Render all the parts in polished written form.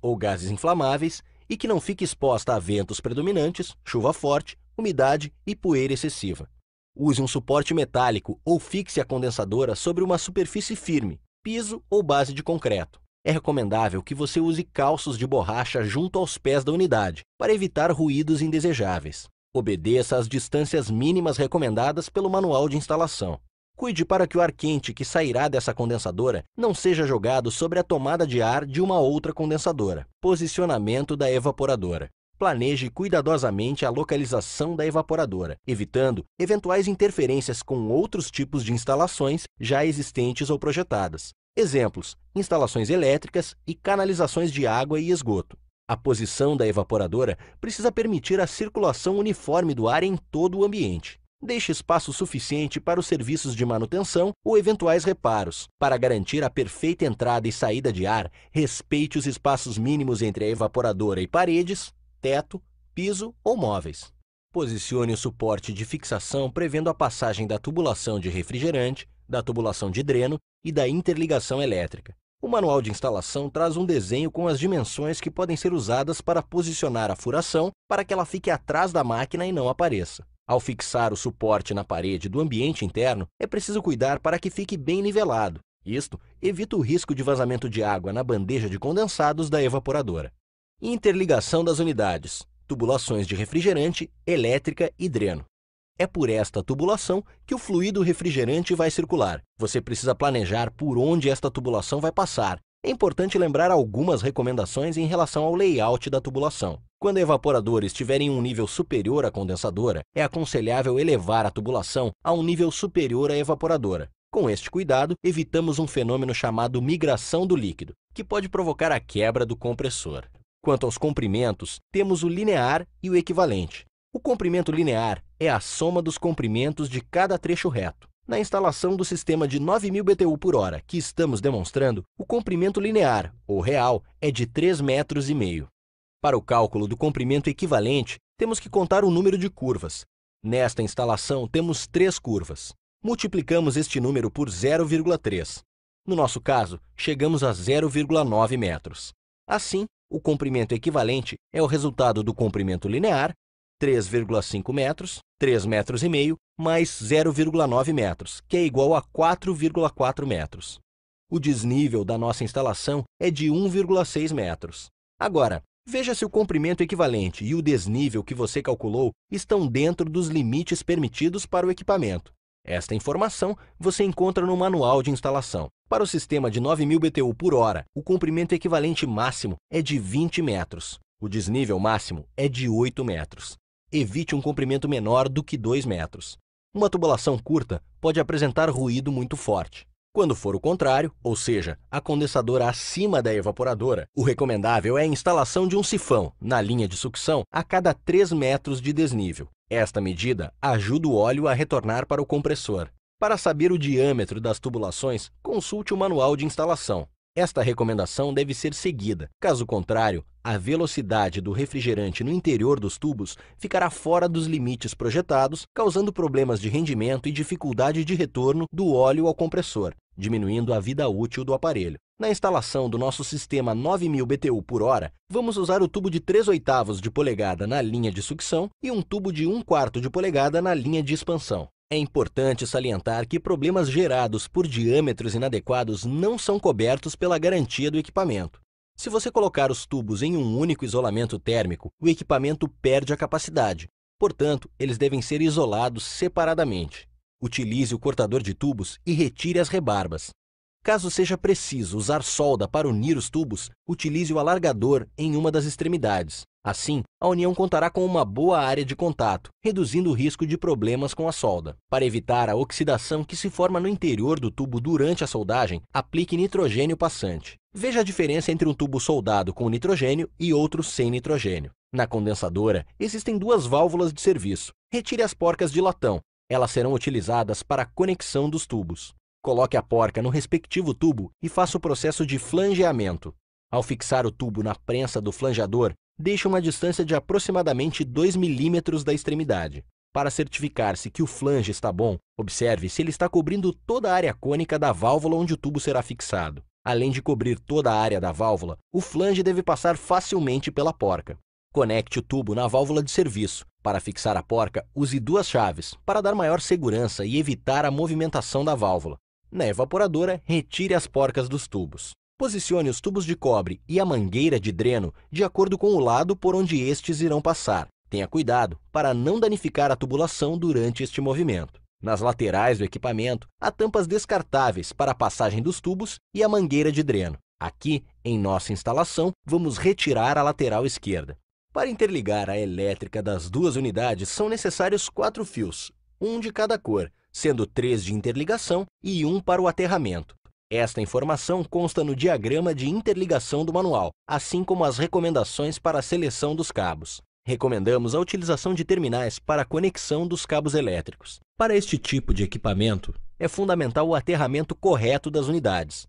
ou gases inflamáveis e que não fique exposta a ventos predominantes, chuva forte, umidade e poeira excessiva. Use um suporte metálico ou fixe a condensadora sobre uma superfície firme, piso ou base de concreto. É recomendável que você use calços de borracha junto aos pés da unidade, para evitar ruídos indesejáveis. Obedeça às distâncias mínimas recomendadas pelo manual de instalação. Cuide para que o ar quente que sairá dessa condensadora não seja jogado sobre a tomada de ar de uma outra condensadora. Posicionamento da evaporadora. Planeje cuidadosamente a localização da evaporadora, evitando eventuais interferências com outros tipos de instalações já existentes ou projetadas. Exemplos: instalações elétricas e canalizações de água e esgoto. A posição da evaporadora precisa permitir a circulação uniforme do ar em todo o ambiente. Deixe espaço suficiente para os serviços de manutenção ou eventuais reparos. Para garantir a perfeita entrada e saída de ar, respeite os espaços mínimos entre a evaporadora e paredes, teto, piso ou móveis. Posicione o suporte de fixação prevendo a passagem da tubulação de refrigerante, da tubulação de dreno e da interligação elétrica. O manual de instalação traz um desenho com as dimensões que podem ser usadas para posicionar a furação para que ela fique atrás da máquina e não apareça. Ao fixar o suporte na parede do ambiente interno, é preciso cuidar para que fique bem nivelado. Isto evita o risco de vazamento de água na bandeja de condensados da evaporadora. Interligação das unidades, tubulações de refrigerante, elétrica e dreno. É por esta tubulação que o fluido refrigerante vai circular. Você precisa planejar por onde esta tubulação vai passar. É importante lembrar algumas recomendações em relação ao layout da tubulação. Quando a evaporadora estiver em um nível superior à condensadora, é aconselhável elevar a tubulação a um nível superior à evaporadora. Com este cuidado, evitamos um fenômeno chamado migração do líquido, que pode provocar a quebra do compressor. Quanto aos comprimentos, temos o linear e o equivalente. O comprimento linear é a soma dos comprimentos de cada trecho reto. Na instalação do sistema de 9.000 BTU por hora que estamos demonstrando, o comprimento linear, ou real, é de 3,5 metros. Para o cálculo do comprimento equivalente, temos que contar o número de curvas. Nesta instalação, temos 3 curvas. Multiplicamos este número por 0,3. No nosso caso, chegamos a 0,9 metros. Assim, o comprimento equivalente é o resultado do comprimento linear, 3,5 metros, 3,5 metros, mais 0,9 metros, que é igual a 4,4 metros. O desnível da nossa instalação é de 1,6 metros. Agora, veja se o comprimento equivalente e o desnível que você calculou estão dentro dos limites permitidos para o equipamento. Esta informação você encontra no manual de instalação. Para o sistema de 9.000 BTU por hora, o comprimento equivalente máximo é de 20 metros. O desnível máximo é de 8 metros. Evite um comprimento menor do que 2 metros. Uma tubulação curta pode apresentar ruído muito forte. Quando for o contrário, ou seja, a condensadora acima da evaporadora, o recomendável é a instalação de um sifão, na linha de sucção, a cada 3 metros de desnível. Esta medida ajuda o óleo a retornar para o compressor. Para saber o diâmetro das tubulações, consulte o manual de instalação. Esta recomendação deve ser seguida. Caso contrário, a velocidade do refrigerante no interior dos tubos ficará fora dos limites projetados, causando problemas de rendimento e dificuldade de retorno do óleo ao compressor, diminuindo a vida útil do aparelho. Na instalação do nosso sistema 9.000 BTU por hora, vamos usar o tubo de 3/8 de polegada na linha de sucção e um tubo de 1/4 de polegada na linha de expansão. É importante salientar que problemas gerados por diâmetros inadequados não são cobertos pela garantia do equipamento. Se você colocar os tubos em um único isolamento térmico, o equipamento perde a capacidade. Portanto, eles devem ser isolados separadamente. Utilize o cortador de tubos e retire as rebarbas. Caso seja preciso usar solda para unir os tubos, utilize o alargador em uma das extremidades. Assim, a união contará com uma boa área de contato, reduzindo o risco de problemas com a solda. Para evitar a oxidação que se forma no interior do tubo durante a soldagem, aplique nitrogênio passante. Veja a diferença entre um tubo soldado com nitrogênio e outro sem nitrogênio. Na condensadora, existem 2 válvulas de serviço. Retire as porcas de latão. Elas serão utilizadas para a conexão dos tubos. Coloque a porca no respectivo tubo e faça o processo de flangeamento. Ao fixar o tubo na prensa do flangeador, deixe uma distância de aproximadamente 2 milímetros da extremidade. Para certificar-se que o flange está bom, observe se ele está cobrindo toda a área cônica da válvula onde o tubo será fixado. Além de cobrir toda a área da válvula, o flange deve passar facilmente pela porca. Conecte o tubo na válvula de serviço. Para fixar a porca, use duas chaves, para dar maior segurança e evitar a movimentação da válvula. Na evaporadora, retire as porcas dos tubos. Posicione os tubos de cobre e a mangueira de dreno de acordo com o lado por onde estes irão passar. Tenha cuidado para não danificar a tubulação durante este movimento. Nas laterais do equipamento, há tampas descartáveis para a passagem dos tubos e a mangueira de dreno. Aqui, em nossa instalação, vamos retirar a lateral esquerda. Para interligar a elétrica das duas unidades, são necessários 4 fios, um de cada cor, sendo 3 de interligação e 1 para o aterramento. Esta informação consta no diagrama de interligação do manual, assim como as recomendações para a seleção dos cabos. Recomendamos a utilização de terminais para a conexão dos cabos elétricos. Para este tipo de equipamento, é fundamental o aterramento correto das unidades.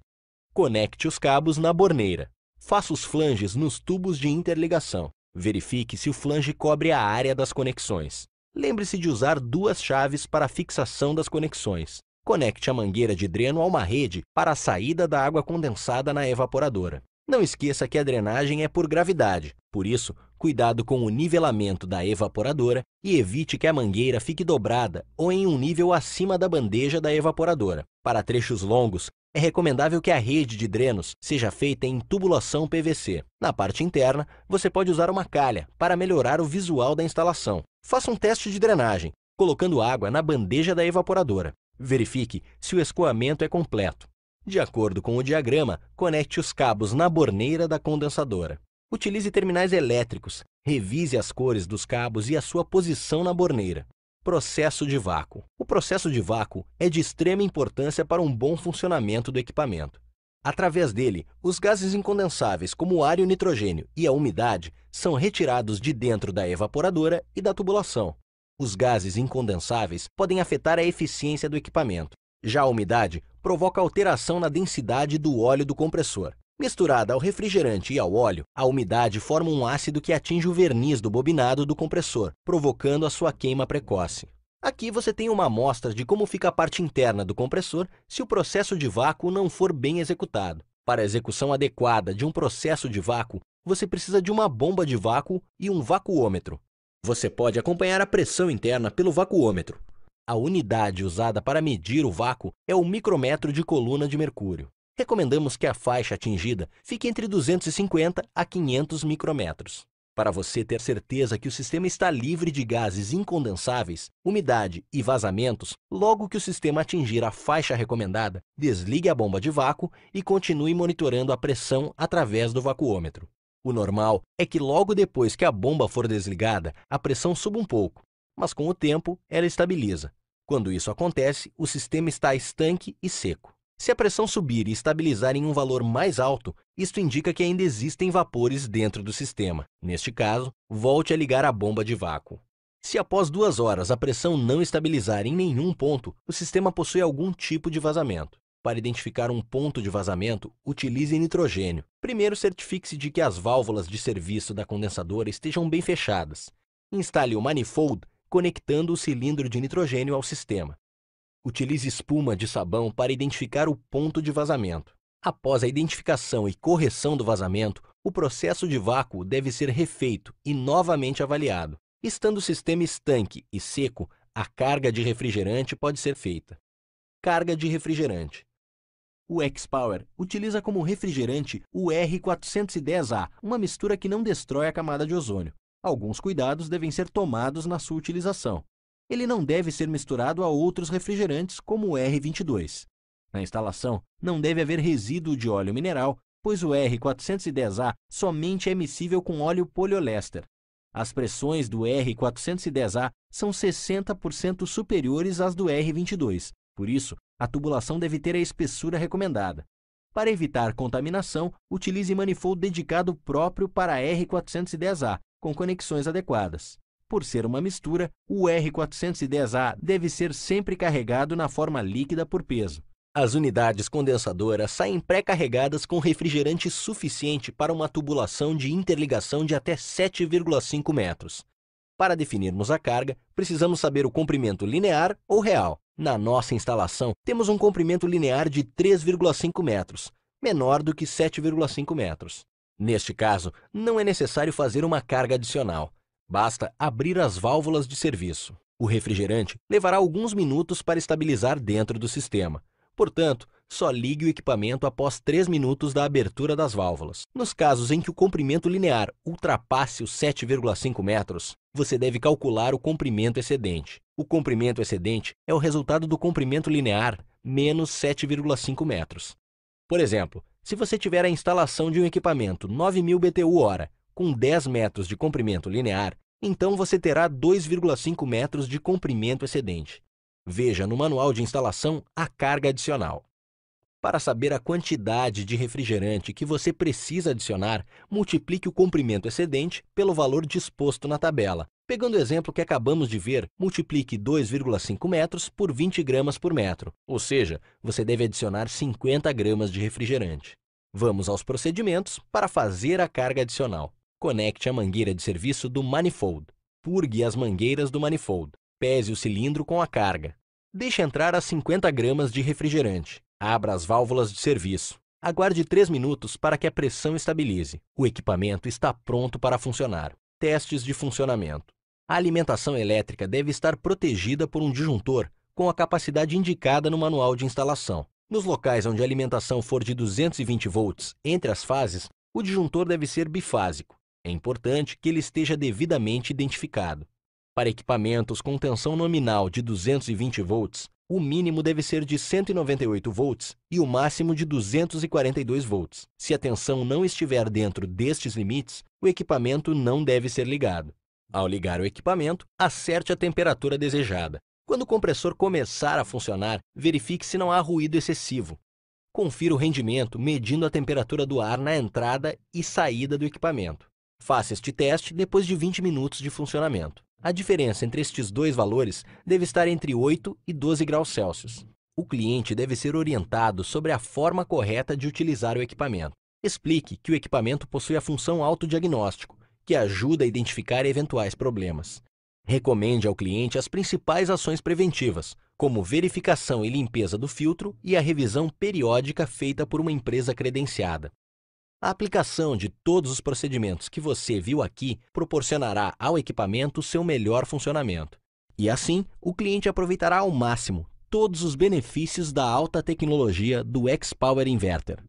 Conecte os cabos na borneira. Faça os flanges nos tubos de interligação. Verifique se o flange cobre a área das conexões. Lembre-se de usar duas chaves para a fixação das conexões. Conecte a mangueira de dreno a uma rede para a saída da água condensada na evaporadora. Não esqueça que a drenagem é por gravidade, por isso, cuidado com o nivelamento da evaporadora e evite que a mangueira fique dobrada ou em um nível acima da bandeja da evaporadora. Para trechos longos, é recomendável que a rede de drenos seja feita em tubulação PVC. Na parte interna, você pode usar uma calha para melhorar o visual da instalação. Faça um teste de drenagem, colocando água na bandeja da evaporadora. Verifique se o escoamento é completo. De acordo com o diagrama, conecte os cabos na borneira da condensadora. Utilize terminais elétricos. Revise as cores dos cabos e a sua posição na borneira. Processo de vácuo. O processo de vácuo é de extrema importância para um bom funcionamento do equipamento. Através dele, os gases incondensáveis, como o ar e o nitrogênio e a umidade, são retirados de dentro da evaporadora e da tubulação. Os gases incondensáveis podem afetar a eficiência do equipamento. Já a umidade provoca alteração na densidade do óleo do compressor. Misturada ao refrigerante e ao óleo, a umidade forma um ácido que atinge o verniz do bobinado do compressor, provocando a sua queima precoce. Aqui você tem uma amostra de como fica a parte interna do compressor se o processo de vácuo não for bem executado. Para a execução adequada de um processo de vácuo, você precisa de uma bomba de vácuo e um vacuômetro. Você pode acompanhar a pressão interna pelo vacuômetro. A unidade usada para medir o vácuo é o micrômetro de coluna de mercúrio. Recomendamos que a faixa atingida fique entre 250 a 500 micrômetros. Para você ter certeza que o sistema está livre de gases incondensáveis, umidade e vazamentos, logo que o sistema atingir a faixa recomendada, desligue a bomba de vácuo e continue monitorando a pressão através do vacuômetro. O normal é que logo depois que a bomba for desligada, a pressão suba um pouco, mas com o tempo ela estabiliza. Quando isso acontece, o sistema está estanque e seco. Se a pressão subir e estabilizar em um valor mais alto, isto indica que ainda existem vapores dentro do sistema. Neste caso, volte a ligar a bomba de vácuo. Se após 2 horas a pressão não estabilizar em nenhum ponto, o sistema possui algum tipo de vazamento. Para identificar um ponto de vazamento, utilize nitrogênio. Primeiro, certifique-se de que as válvulas de serviço da condensadora estejam bem fechadas. Instale o manifold conectando o cilindro de nitrogênio ao sistema. Utilize espuma de sabão para identificar o ponto de vazamento. Após a identificação e correção do vazamento, o processo de vácuo deve ser refeito e novamente avaliado. Estando o sistema estanque e seco, a carga de refrigerante pode ser feita. Carga de refrigerante. O X-Power utiliza como refrigerante o R410A, uma mistura que não destrói a camada de ozônio. Alguns cuidados devem ser tomados na sua utilização. Ele não deve ser misturado a outros refrigerantes como o R22. Na instalação, não deve haver resíduo de óleo mineral, pois o R410A somente é miscível com óleo poliéster. As pressões do R410A são 60% superiores às do R22, por isso, a tubulação deve ter a espessura recomendada. Para evitar contaminação, utilize manifold dedicado próprio para R410A, com conexões adequadas. Por ser uma mistura, o R410A deve ser sempre carregado na forma líquida por peso. As unidades condensadoras saem pré-carregadas com refrigerante suficiente para uma tubulação de interligação de até 7,5 metros. Para definirmos a carga, precisamos saber o comprimento linear ou real. Na nossa instalação, temos um comprimento linear de 3,5 metros. menor do que 7,5 metros. Neste caso, não é necessário fazer uma carga adicional. Basta abrir as válvulas de serviço. O refrigerante levará alguns minutos para estabilizar dentro do sistema. Portanto, só ligue o equipamento após 3 minutos da abertura das válvulas. Nos casos em que o comprimento linear ultrapasse os 7,5 metros, você deve calcular o comprimento excedente. O comprimento excedente é o resultado do comprimento linear menos 7,5 metros. Por exemplo, se você tiver a instalação de um equipamento 9.000 BTU/hora com 10 metros de comprimento linear, então você terá 2,5 metros de comprimento excedente. Veja no manual de instalação a carga adicional. Para saber a quantidade de refrigerante que você precisa adicionar, multiplique o comprimento excedente pelo valor disposto na tabela. Pegando o exemplo que acabamos de ver, multiplique 2,5 metros por 20 gramas por metro, ou seja, você deve adicionar 50 gramas de refrigerante. Vamos aos procedimentos para fazer a carga adicional. Conecte a mangueira de serviço do manifold. Purgue as mangueiras do manifold. Pese o cilindro com a carga. Deixe entrar as 50 gramas de refrigerante. Abra as válvulas de serviço. Aguarde 3 minutos para que a pressão estabilize. O equipamento está pronto para funcionar. Testes de funcionamento. A alimentação elétrica deve estar protegida por um disjuntor com a capacidade indicada no manual de instalação. Nos locais onde a alimentação for de 220 volts entre as fases, o disjuntor deve ser bifásico. É importante que ele esteja devidamente identificado. Para equipamentos com tensão nominal de 220 volts, o mínimo deve ser de 198 volts e o máximo de 242 volts. Se a tensão não estiver dentro destes limites, o equipamento não deve ser ligado. Ao ligar o equipamento, acerte a temperatura desejada. Quando o compressor começar a funcionar, verifique se não há ruído excessivo. Confira o rendimento medindo a temperatura do ar na entrada e saída do equipamento. Faça este teste depois de 20 minutos de funcionamento. A diferença entre estes dois valores deve estar entre 8 e 12 graus Celsius. O cliente deve ser orientado sobre a forma correta de utilizar o equipamento. Explique que o equipamento possui a função autodiagnóstico, que ajuda a identificar eventuais problemas. Recomende ao cliente as principais ações preventivas, como verificação e limpeza do filtro e a revisão periódica feita por uma empresa credenciada. A aplicação de todos os procedimentos que você viu aqui proporcionará ao equipamento seu melhor funcionamento. E assim, o cliente aproveitará ao máximo todos os benefícios da alta tecnologia do X-Power Inverter.